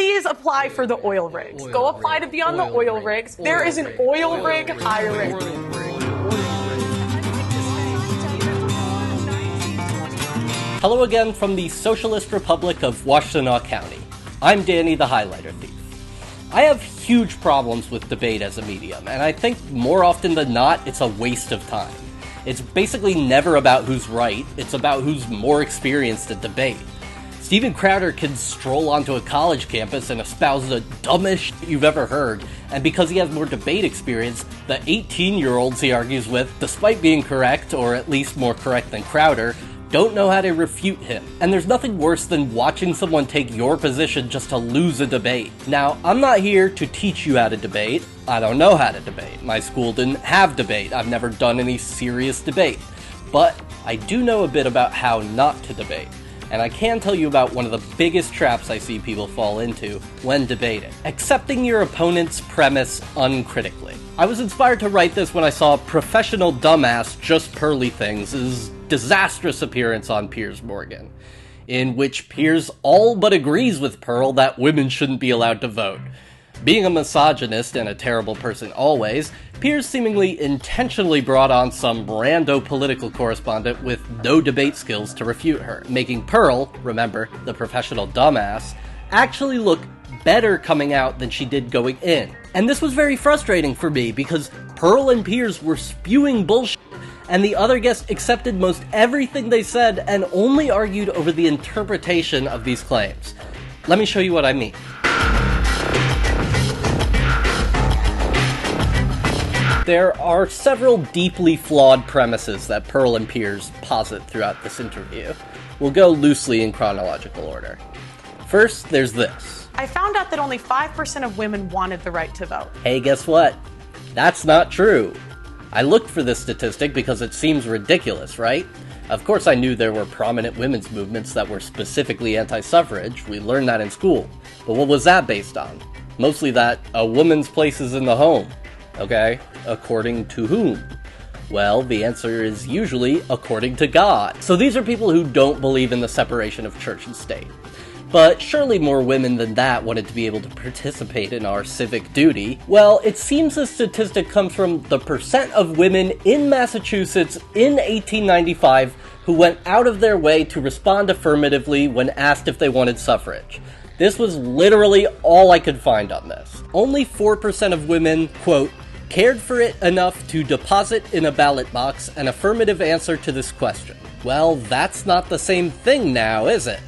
please apply for the oil rigs. Go apply to be on the oil rigs. There is an oil rig hiring. Hello again from the Socialist Republic of Washtenaw County. I'm Danny the Highlighter Thief. I have huge problems with debate as a medium, and I think more often than not, it's a waste of time. It's basically never about who's right, it's about who's more experienced at debate. Steven Crowder can stroll onto a college campus and espouse the dumbest shit you've ever heard, and because he has more debate experience, the 18-year-olds he argues with, despite being correct, or at least more correct than Crowder, don't know how to refute him. And there's nothing worse than watching someone take your position just to lose a debate. Now, I'm not here to teach you how to debate. I don't know how to debate. My school didn't have debate. I've never done any serious debate. But I do know a bit about how not to debate. And I can tell you about one of the biggest traps I see people fall into when debating: accepting your opponent's premise uncritically. I was inspired to write this when I saw professional dumbass JustPearlyThings' disastrous appearance on Piers Morgan, in which Piers all but agrees with Pearl that women shouldn't be allowed to vote. Being a misogynist and a terrible person always, Piers seemingly intentionally brought on some rando political correspondent with no debate skills to refute her, making Pearl, remember, the professional dumbass, actually look better coming out than she did going in. And this was very frustrating for me because Pearl and Piers were spewing bullshit, and the other guests accepted most everything they said and only argued over the interpretation of these claims. Let me show you what I mean. There are several deeply flawed premises that Pearl and Piers posit throughout this interview. We'll go loosely in chronological order. First, there's this. I found out that only 5% of women wanted the right to vote. Hey, guess what? That's not true. I looked for this statistic because it seems ridiculous, right? Of course I knew there were prominent women's movements that were specifically anti-suffrage. We learned that in school. But what was that based on? Mostly that a woman's place is in the home. Okay? According to whom? Well, the answer is usually according to God. So these are people who don't believe in the separation of church and state. But surely more women than that wanted to be able to participate in our civic duty. Well, it seems this statistic comes from the percent of women in Massachusetts in 1895 who went out of their way to respond affirmatively when asked if they wanted suffrage. This was literally all I could find on this. Only 4% of women, quote, cared for it enough to deposit in a ballot box an affirmative answer to this question. Well, that's not the same thing now, is it?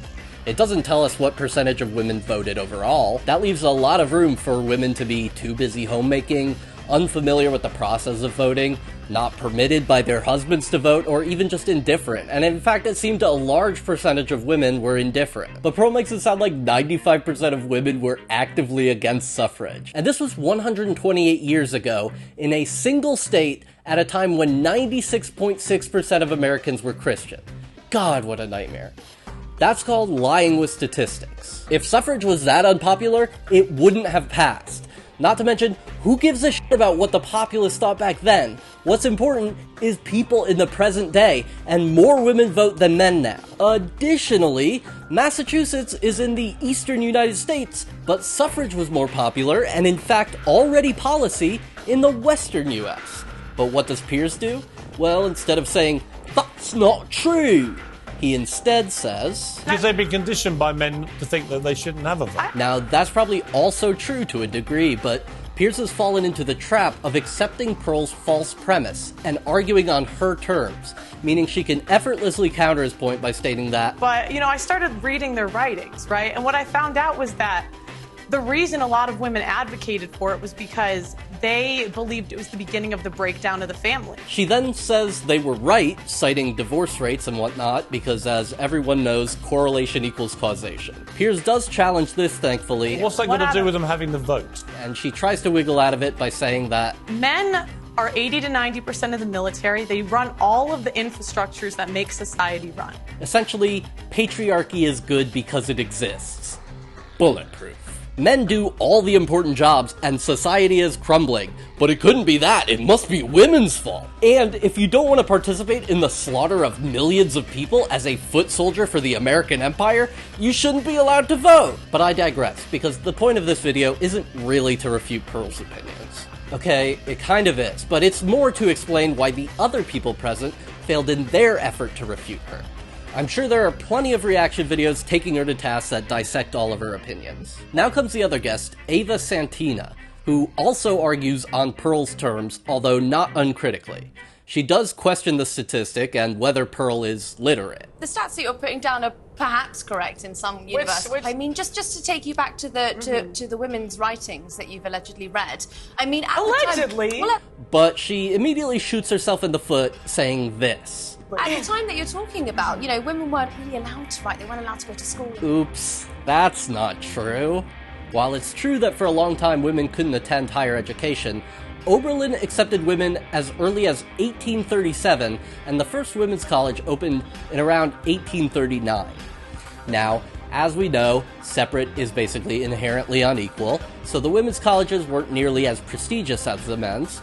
It doesn't tell us what percentage of women voted overall. That leaves a lot of room for women to be too busy homemaking, unfamiliar with the process of voting, not permitted by their husbands to vote, or even just indifferent. And in fact, it seemed a large percentage of women were indifferent. But Pearl makes it sound like 95% of women were actively against suffrage. And this was 128 years ago, in a single state, at a time when 96.6% of Americans were Christian. God, what a nightmare. That's called lying with statistics. If suffrage was that unpopular, it wouldn't have passed. Not to mention, who gives a shit about what the populace thought back then? What's important is people in the present day, and more women vote than men now. Additionally, Massachusetts is in the eastern United States, but suffrage was more popular, and in fact already policy, in the western US. But what does Piers do? Well, instead of saying, "That's not true," he instead says, because they've been conditioned by men to think that they shouldn't have a vote. Now, that's probably also true to a degree, but Piers has fallen into the trap of accepting Pearl's false premise and arguing on her terms, meaning she can effortlessly counter his point by stating that. But, I started reading their writings, right? And what I found out was that the reason a lot of women advocated for it was because they believed it was the beginning of the breakdown of the family. She then says they were right, citing divorce rates and whatnot, because as everyone knows, correlation equals causation. Piers does challenge this, thankfully. What's that got to do with them having the vote? And she tries to wiggle out of it by saying that men are 80 to 90% of the military. They run all of the infrastructures that make society run. Essentially, patriarchy is good because it exists. Bulletproof. Men do all the important jobs and society is crumbling. But it couldn't be that, it must be women's fault. And if you don't want to participate in the slaughter of millions of people as a foot soldier for the American Empire, you shouldn't be allowed to vote. But I digress, because the point of this video isn't really to refute Pearl's opinions. Okay, it kind of is, but it's more to explain why the other people present failed in their effort to refute her. I'm sure there are plenty of reaction videos taking her to task that dissect all of her opinions. Now comes the other guest, Ava Santina, who also argues on Pearl's terms, although not uncritically. She does question the statistic and whether Pearl is literate. The stats that you're putting down are perhaps correct in some universe. I mean, just to take you back to the to the women's writings that you've allegedly read. I mean, at allegedly. The time, but she immediately shoots herself in the foot, saying this. At the time that you're talking about, you know, women weren't really allowed to write. They weren't allowed to go to school. Oops, that's not true. While it's true that for a long time women couldn't attend higher education, Oberlin accepted women as early as 1837, and the first women's college opened in around 1839. Now, as we know, separate is basically inherently unequal, so the women's colleges weren't nearly as prestigious as the men's.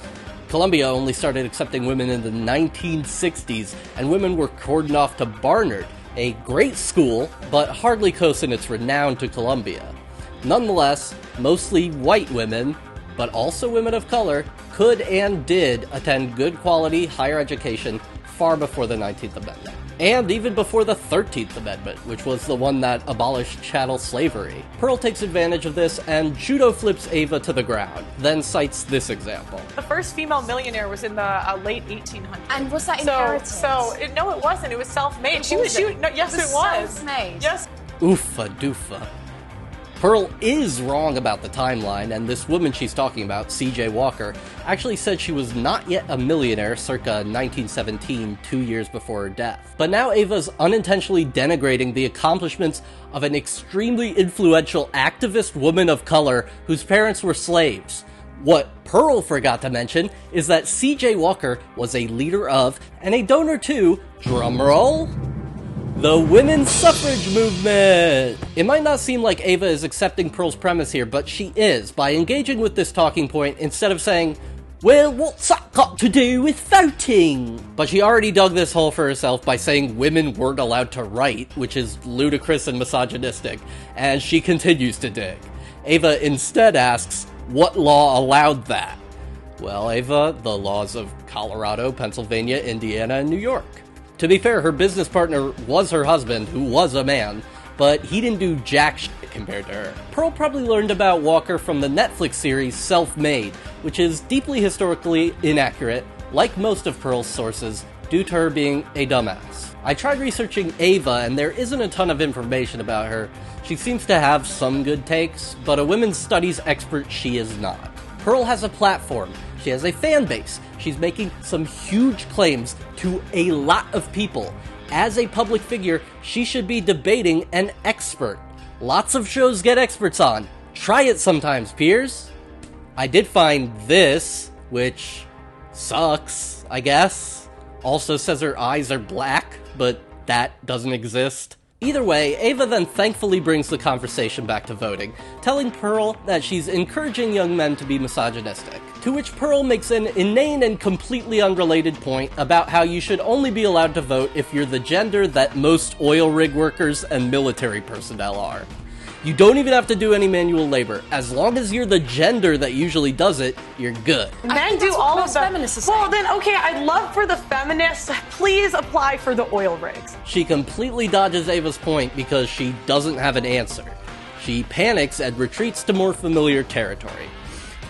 Columbia only started accepting women in the 1960s, and women were cordoned off to Barnard, a great school, but hardly close in its renown to Columbia. Nonetheless, mostly white women, but also women of color, could and did attend good quality higher education far before the 19th Amendment. And even before the 13th Amendment, which was the one that abolished chattel slavery. Pearl takes advantage of this and judo flips Ava to the ground, then cites this example. The first female millionaire was in the late 1800s. And was that inherited? No, it wasn't. It was self-made. Yes, it was. Self-made. Yes. Oofa doofa. Pearl is wrong about the timeline, and this woman she's talking about, C.J. Walker, actually said she was not yet a millionaire circa 1917, 2 years before her death. But now Ava's unintentionally denigrating the accomplishments of an extremely influential activist woman of color whose parents were slaves. What Pearl forgot to mention is that C.J. Walker was a leader of, and a donor to, drumroll, the women's suffrage movement! It might not seem like Ava is accepting Pearl's premise here, but she is, by engaging with this talking point instead of saying, well, what's that got to do with voting? But she already dug this hole for herself by saying women weren't allowed to write, which is ludicrous and misogynistic, and she continues to dig. Ava instead asks, what law allowed that? Well, Ava, the laws of Colorado, Pennsylvania, Indiana, and New York. To be fair, her business partner was her husband, who was a man, but he didn't do jack shit compared to her. Pearl probably learned about Walker from the Netflix series Self-Made, which is deeply historically inaccurate, like most of Pearl's sources, due to her being a dumbass. I tried researching Ava, and there isn't a ton of information about her. She seems to have some good takes, but a women's studies expert she is not. Pearl has a platform. She has a fan base. She's making some huge claims to a lot of people. As a public figure, she should be debating an expert. Lots of shows get experts on. Try it sometimes, Piers. I did find this, which sucks, I guess. Also says her eyes are black, but that doesn't exist. Either way, Ava then thankfully brings the conversation back to voting, telling Pearl that she's encouraging young men to be misogynistic. To which Pearl makes an inane and completely unrelated point about how you should only be allowed to vote if you're the gender that most oil rig workers and military personnel are. You don't even have to do any manual labor. As long as you're the gender that usually does it, you're good. Men do all of that. Well, then, okay, I'd love for the feminists, please apply for the oil rigs. She completely dodges Ava's point because she doesn't have an answer. She panics and retreats to more familiar territory.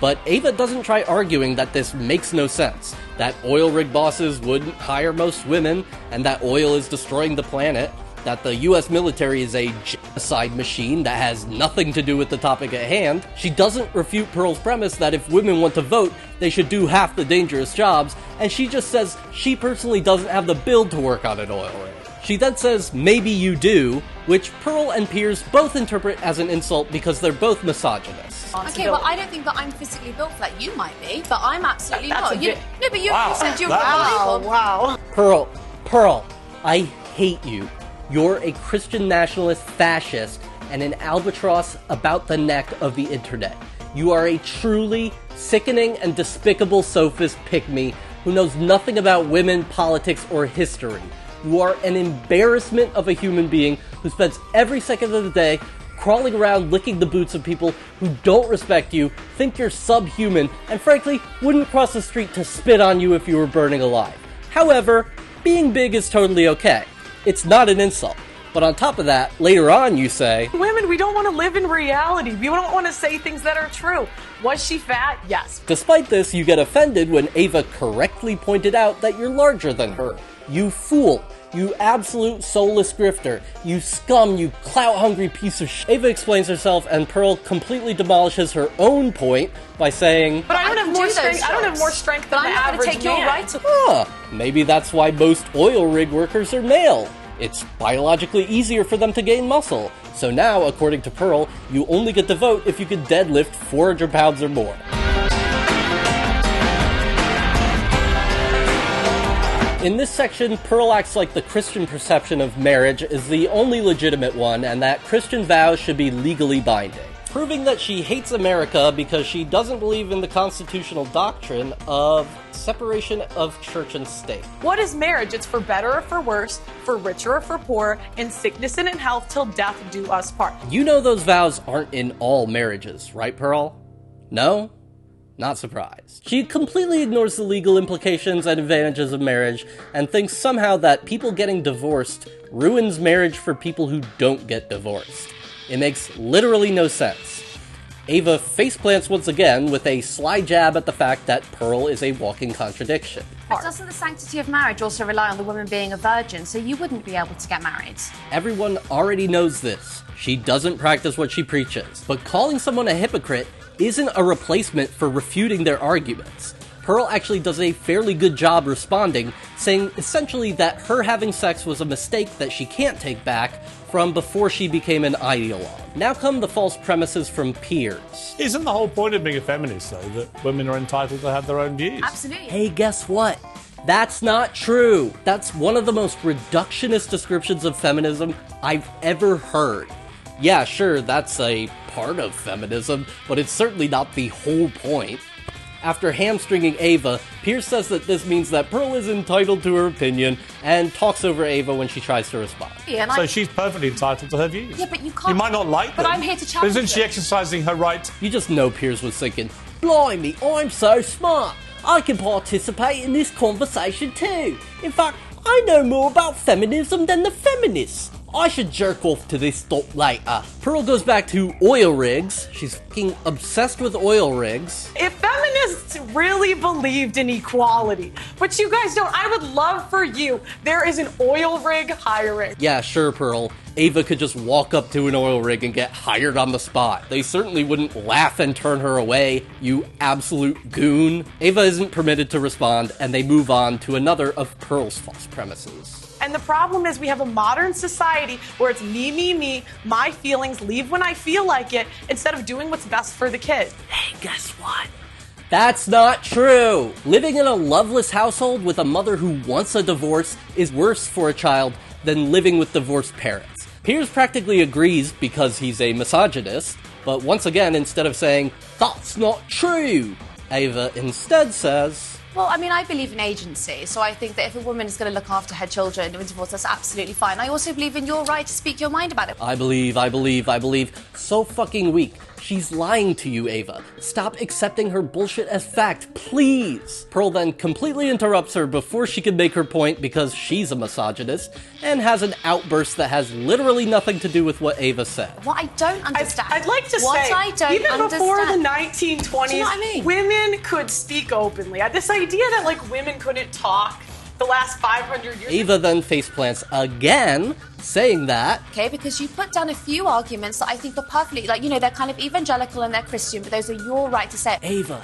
But Ava doesn't try arguing that this makes no sense, that oil rig bosses wouldn't hire most women, and that oil is destroying the planet, that the US military is a genocide machine that has nothing to do with the topic at hand. She doesn't refute Pearl's premise that if women want to vote, they should do half the dangerous jobs, and she just says she personally doesn't have the build to work on an oil rig. She then says, maybe you do, which Pearl and Piers both interpret as an insult because they're both misogynists. Okay, well, I don't think that I'm physically built for that. You might be, but I'm absolutely not. No, but you said you're Wow. Pearl, I hate you. You're a Christian nationalist fascist and an albatross about the neck of the internet. You are a truly sickening and despicable sophist pygmy who knows nothing about women, politics, or history. You are an embarrassment of a human being who spends every second of the day crawling around licking the boots of people who don't respect you, think you're subhuman, and frankly, wouldn't cross the street to spit on you if you were burning alive. However, being big is totally okay. It's not an insult. But on top of that, later on you say, women, we don't want to live in reality. We don't want to say things that are true. Was she fat? Yes. Despite this, you get offended when Ava correctly pointed out that you're larger than her. You fool. You absolute soulless grifter. You scum. You clout-hungry piece of shit. Ava explains herself, and Pearl completely demolishes her own point by saying, but I don't have more strength. I don't have more strength than the average man. Take your right maybe that's why most oil rig workers are male. It's biologically easier for them to gain muscle. So now, according to Pearl, you only get to vote if you can deadlift 400 pounds or more. In this section, Pearl acts like the Christian perception of marriage is the only legitimate one, and that Christian vows should be legally binding, proving that she hates America because she doesn't believe in the constitutional doctrine of separation of church and state. What is marriage? It's for better or for worse, for richer or for poor, in sickness and in health, till death do us part. You know those vows aren't in all marriages, right, Pearl? No? Not surprised. She completely ignores the legal implications and advantages of marriage and thinks somehow that people getting divorced ruins marriage for people who don't get divorced. It makes literally no sense. Ava faceplants once again with a sly jab at the fact that Pearl is a walking contradiction. But doesn't the sanctity of marriage also rely on the woman being a virgin, so you wouldn't be able to get married? Everyone already knows this. She doesn't practice what she preaches. But calling someone a hypocrite isn't a replacement for refuting their arguments. Pearl actually does a fairly good job responding, saying essentially that her having sex was a mistake that she can't take back from before she became an ideologue. Now come the false premises from Piers. Isn't the whole point of being a feminist, though, that women are entitled to have their own views? Absolutely. Hey, guess what? That's not true. That's one of the most reductionist descriptions of feminism I've ever heard. Yeah, sure, that's a part of feminism, but it's certainly not the whole point. After hamstringing Ava, Piers says that this means that Pearl is entitled to her opinion and talks over Ava when she tries to respond. Yeah, so she's perfectly entitled to her views. Yeah, but you can't. You might not like them. But I'm here to challenge Isn't she exercising her right? You just know Piers was thinking, blimey, I'm so smart. I can participate in this conversation too. In fact, I know more about feminism than the feminists. I should jerk off to this thought later. Pearl goes back to oil rigs. She's fucking obsessed with oil rigs. If feminists really believed in equality, but you guys don't, I would love for you, there is an oil rig hiring. Yeah, sure, Pearl. Ava could just walk up to an oil rig and get hired on the spot. They certainly wouldn't laugh and turn her away, you absolute goon. Ava isn't permitted to respond, and they move on to another of Pearl's false premises. And the problem is we have a modern society where it's me, my feelings, leave when I feel like it, instead of doing what's best for the kid. Hey, guess what? That's not true! Living in a loveless household with a mother who wants a divorce is worse for a child than living with divorced parents. Piers practically agrees because he's a misogynist, but once again, instead of saying, "That's not true," Ava instead says, well, I mean, I believe in agency, so I think that if a woman is going to look after her children in divorce, that's absolutely fine. I also believe in your right to speak your mind about it. I believe. So fucking weak. She's lying to you, Ava. Stop accepting her bullshit as fact, please. Pearl then completely interrupts her before she can make her point because she's a misogynist, and has an outburst that has literally nothing to do with what Ava said. What I don't understand. I'd like to say, even before the 1920s, do you know what I mean? Women could speak openly. This idea that, like, women couldn't talk the last 500 years. Ava then faceplants again, saying that, okay, because you put down a few arguments that I think are perfectly, like, you know, they're kind of evangelical and they're Christian, but those are your right to say. Ava.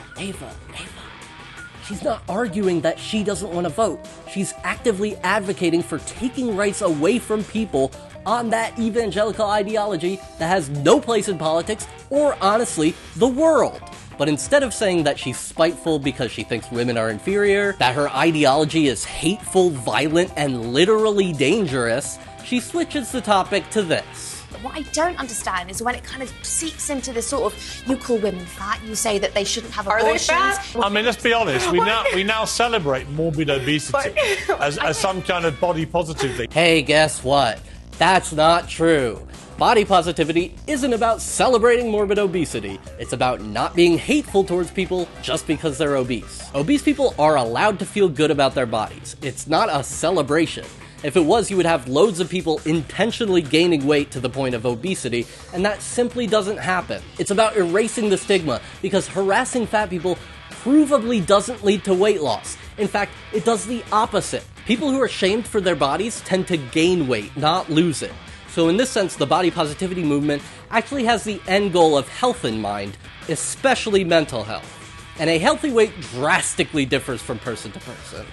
She's not arguing that she doesn't want to vote. She's actively advocating for taking rights away from people on that evangelical ideology that has no place in politics or, honestly, the world. But instead of saying that she's spiteful because she thinks women are inferior, that her ideology is hateful, violent, and literally dangerous, she switches the topic to this. What I don't understand is when it kind of seeps into this sort of, you call women fat, you say that they shouldn't have abortions. Are they fat? I mean, let's be honest. We now celebrate morbid obesity as some kind of body positive thing. Hey, guess what? That's not true. Body positivity isn't about celebrating morbid obesity. It's about not being hateful towards people just because they're obese. Obese people are allowed to feel good about their bodies. It's not a celebration. If it was, you would have loads of people intentionally gaining weight to the point of obesity, and that simply doesn't happen. It's about erasing the stigma, because harassing fat people provably doesn't lead to weight loss. In fact, it does the opposite. People who are shamed for their bodies tend to gain weight, not lose it. So in this sense, the body positivity movement actually has the end goal of health in mind, especially mental health. And a healthy weight drastically differs from person to person.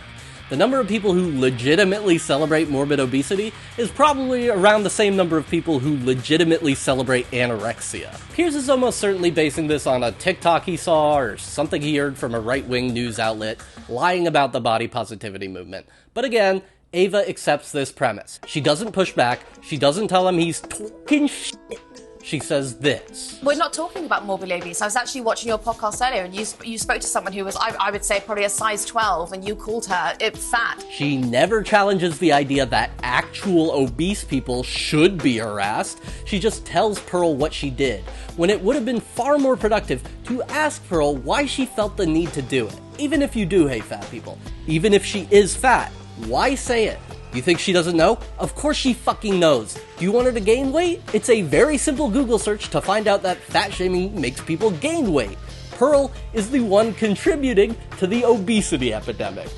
The number of people who legitimately celebrate morbid obesity is probably around the same number of people who legitimately celebrate anorexia. Piers is almost certainly basing this on a TikTok he saw or something he heard from a right-wing news outlet lying about the body positivity movement. But again, Ava accepts this premise. She doesn't push back. She doesn't tell him he's talking shit. She says this. We're not talking about morbidly obese. I was actually watching your podcast earlier, and you spoke to someone who was, I would say, probably a size 12, and you called her fat. She never challenges the idea that actual obese people should be harassed. She just tells Pearl what she did, when it would have been far more productive to ask Pearl why she felt the need to do it. Even if you do hate fat people, even if she is fat, why say it? You think she doesn't know? Of course she fucking knows. Do you want her to gain weight? It's a very simple Google search to find out that fat shaming makes people gain weight. Pearl is the one contributing to the obesity epidemic.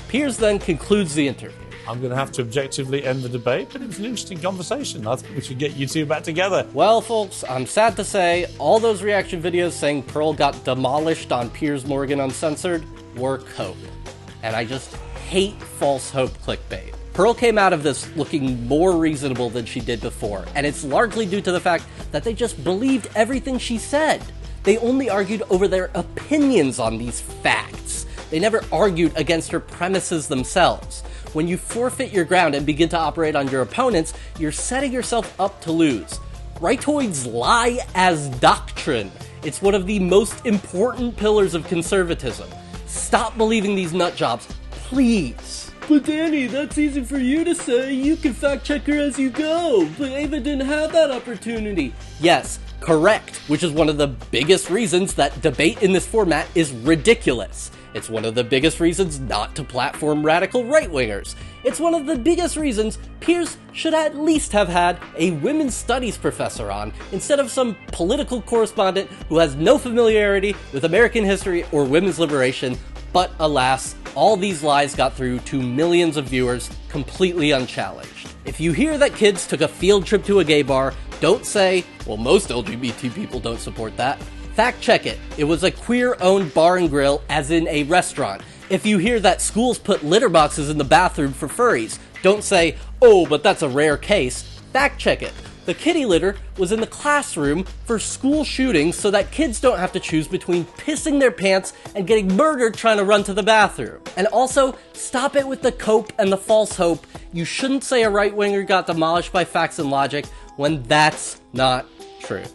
Piers then concludes the interview. I'm going to have to objectively end the debate, but it was an interesting conversation. I think we should get you two back together. Well, folks, I'm sad to say, all those reaction videos saying Pearl got demolished on Piers Morgan Uncensored were cope. And I just hate false hope clickbait. Pearl came out of this looking more reasonable than she did before, and it's largely due to the fact that they just believed everything she said. They only argued over their opinions on these facts. They never argued against her premises themselves. When you forfeit your ground and begin to operate on your opponents, you're setting yourself up to lose. Rightoids lie as doctrine. It's one of the most important pillars of conservatism. Stop believing these nutjobs, please. But Danny, that's easy for you to say. You can fact check her as you go. But Ava didn't have that opportunity. Yes, correct. Which is one of the biggest reasons that debate in this format is ridiculous. It's one of the biggest reasons not to platform radical right-wingers. It's one of the biggest reasons Piers should at least have had a women's studies professor on, instead of some political correspondent who has no familiarity with American history or women's liberation. But alas, all these lies got through to millions of viewers completely unchallenged. If you hear that kids took a field trip to a gay bar, don't say, well, most LGBT people don't support that. Fact check it. It was a queer-owned bar and grill, as in a restaurant. If you hear that schools put litter boxes in the bathroom for furries, don't say, oh, but that's a rare case. Fact check it. The kitty litter was in the classroom for school shootings so that kids don't have to choose between pissing their pants and getting murdered trying to run to the bathroom. And also, stop it with the cope and the false hope. You shouldn't say a right-winger got demolished by facts and logic when that's not true.